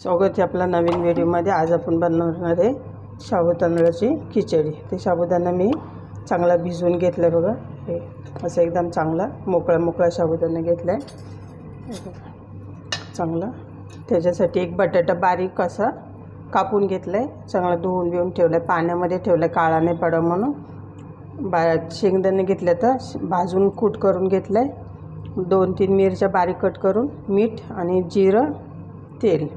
स्वागत आहे आपला नवीन व्हिडिओमध्ये। आज आपण बनवणार आहे शाबू तांदळाची खिचडी। ते साबुदाणा मी चांगला भिजवून घेतला बघा, हे असं एकदम चांगला मोकळा साबुदाणा घेतलाय चांगला। त्याच्यासाठी एक बटाटा बारीक असा कापून घेतलाय, चांगला धुवून बिवून ठेवलाय, पाण्यामध्ये ठेवलाय काळा नाही पडावा म्हणून। शेंगदाणे घेतले तर भाजून कूट करून घेतलाय, 2-3 मिरच्या बारीक कट करून, मीठ आणि जिरं, तेल।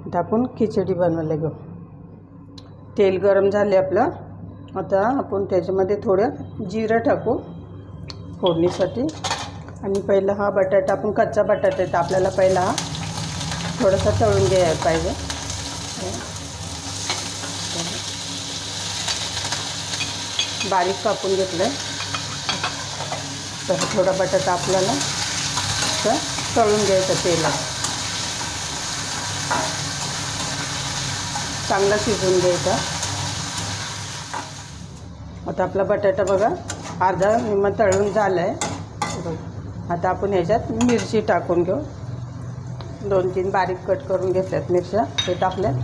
आता आपण खिचडी बनवायला घेऊ। तेल गरम झाले आपलं, आता आपण त्याच्यामध्ये थोडं जिरं टाकू फोडणीसाठी। आणि पहिला हा बटाटा, आपण कच्चा बटाटा आहे तर आपल्याला पहिला हा थोडासा तळून घ्यायला पाहिजे। बारीक कापून घेतलं तर थोडा बटाटा आपल्याला तळून घ्यायचा तेलात, चांगला शिजवून घ्यायचा। आता आपला बटाटा बघा अर्धा निम्मा तळून झालाय। आता आपण ह्याच्यात मिरची टाकून घेऊ, 2-3 बारीक कट करून घेतल्यात मिरच्या, ते टाकल्यात।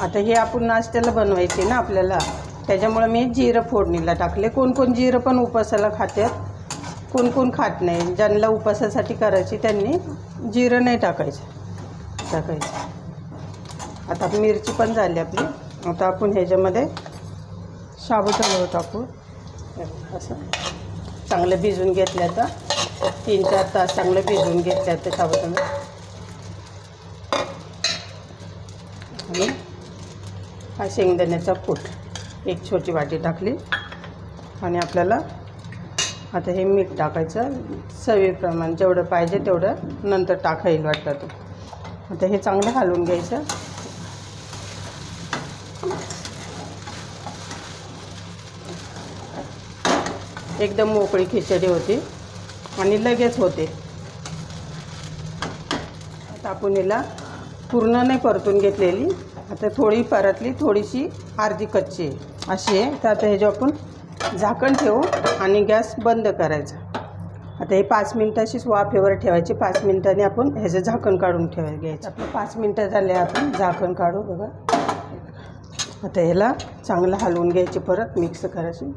आता हे आपण नाश्त्याला बनवायचे ना आपल्याला, त्याच्यामुळे मी जिरं फोडणीला टाकले। कोण जिरं पण उपासाला खातात, कोण खात नाही। ज्यांना उपासासाठी करायची त्यांनी जिरं नाही टाकायचं। आता मिरची पण झाली आपली। आता आपण ह्याच्यामध्ये साबुदाणा टाकू, असं चांगलं भिजवून घेतलं। आता 3-4 तास चांगलं भिजवून घेतलं ते साबुदाणा। आणि हा शेंगदाण्याचा कूट एक छोटी वाटी टाकली। आणि आपल्याला आता हे मीठ टाकायचं चवीप्रमाणे, जेवढं पाहिजे तेवढं नंतर टाकायला वाटतं तो। आता हे चांगलं हलवून घ्यायचं। एकदम मोकळी खिचडी होती आणि लगेच होते। आता आपण हिला पूर्ण नाही परतून घेतलेली, आता थोडी परतली, थोडीशी अर्धी कच्ची अशी आहे। तर आता ह्याच्यावर आपण झाकण ठेवू आणि गॅस बंद करायचा। आता हे 5 मिनटं अशीच वाफेवर ठेवायची। 5 मिनटांनी आपण ह्याचं झाकण काढून घ्यायचं। आपलं 5 मिनटं झाले, आपण झाकण काढू बघा। आता ह्याला चांगलं हलवून घ्यायचे, परत मिक्स करायचे।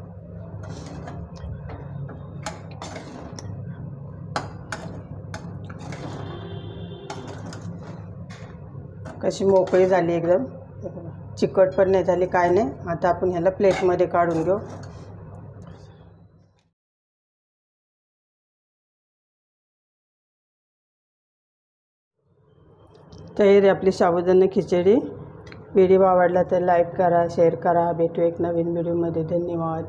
कशी मोकळी झाली, एकदम चिकट पण नाही झाली, काय नाही। आता आपण ह्याला प्लेटमध्ये काढून घेऊ। तयारी आपली साबुदाणा खिचडी। व्हिडिओ आवडला तर लाईक करा, शेअर करा। भेटू एक नवीन व्हिडिओमध्ये। धन्यवाद।